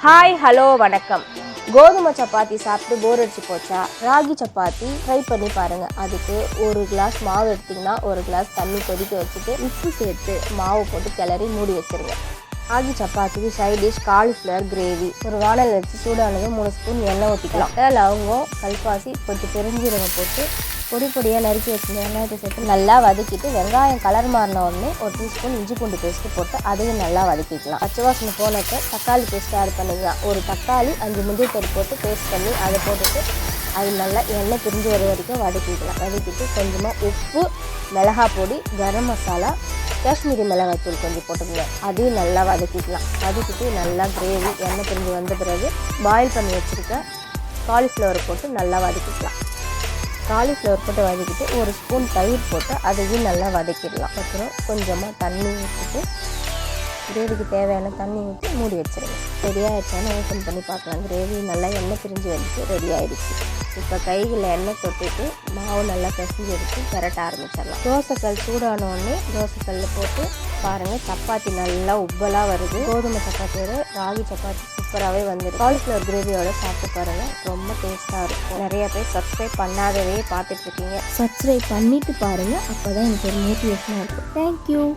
Hi hello வணக்கம். கோதுமை சப்பாத்தி சாப்பிட்டு போர் அடிச்சு போச்சா? ராகி சப்பாத்தி ட்ரை பண்ணி பாருங்கள். அதுக்கு ஒரு கிளாஸ் மாவு எடுத்திங்கன்னா ஒரு கிளாஸ் தண்ணி கொதிக்க வச்சுட்டு உப்பு சேர்த்து மாவு போட்டு கிளறி மூடி வச்சுருங்க. ராகி சப்பாத்திக்கு சைட் டிஷ் காலிஃப்ளவர் கிரேவி. ஒரு வானல் வச்சு சூடானது 3 ஸ்பூன் எண்ணெய் ஊற்றிக்கலாம். லவங்கம், கல்பாசி, கொஞ்சம் பெருஞ்சீரகம் போட்டு பொடி பொடியாக நறுக்கி வச்சுருந்த வெங்காயத்தை சேர்த்து நல்லா வதக்கிட்டு வெங்காயம் கலர் மாறின உடனே ஒரு டீஸ்பூன் இஞ்சி பூண்டு பேஸ்ட்டு போட்டு அதையும் நல்லா வதக்கிக்கலாம். பச்சை வாசனை போனப்போ தக்காளி பேஸ்ட்டு ஆட் பண்ணிக்கலாம். ஒரு தக்காளி 5 முந்திரி பருப்பு போட்டு பேஸ்ட் பண்ணி அதை போட்டுட்டு அது நல்லா எண்ணெய் பிரிஞ்சு வர வரைக்கும் வதக்கிக்கலாம். வதக்கிட்டு கொஞ்சமாக உப்பு, மிளகாய் பொடி, கரம் மசாலா, காஷ்மீரி மிளகாய்த்தூள் கொஞ்சம் போட்டுக்கோங்க. அதையும் நல்லா வதக்கிக்கலாம். வதக்கிட்டு நல்லா கிரேவி எண்ணெய் பிரிஞ்சு வந்த பிறகு பாயில் பண்ணி வச்சுருக்க காலிஃப்ளவர் போட்டு நல்லா வதக்கிக்கலாம். காலிஃப்ளவர் போட்டு வதக்கிட்டு ஒரு ஸ்பூன் தயிர் போட்டு அதையும் நல்லா வதக்கிடலாம். அப்புறம் கொஞ்சமாக தண்ணி ஊற்றிட்டு கிரேவிக்கு தேவையான தண்ணி ஊற்றி மூடி வச்சிருங்க. ரெடி ஆகிடுச்சான்னு ஓப்பன் பண்ணி பார்க்கலாம். கிரேவி நல்லா எண்ணெய் பிரிஞ்சு வந்துட்டு ரெடி ஆகிடுச்சு. இப்போ கைகளில் எண்ணெய் தொட்டிட்டு மாவு நல்லா பிசைஞ்சு எடுத்து பெரட்ட ஆரம்பிச்சிடலாம். தோசைக்கல் சூடானோடனே தோசைக்கல்லில் போட்டு பாருங்கள், சப்பாத்தி நல்லா உப்பலாக வருது. கோதுமை சப்பாத்தியோட ராகி சப்பாத்தி சூப்பராகவே வந்துடும். காலிஃப்ளவர் கிரேவியோட சாப்பிட்டு பாருங்கள், ரொம்ப டேஸ்ட்டாக இருக்கும். நிறைய பேர் சப்ஸ்கிரைப் பண்ணாதவே பார்த்துட்ருக்கீங்க. சப்ஸ்கிரைப் பண்ணிவிட்டு பாருங்கள், அப்போ தான் எனக்கு ஒரு மோட்டிவேஷனாக இருக்கும். தேங்க்யூ.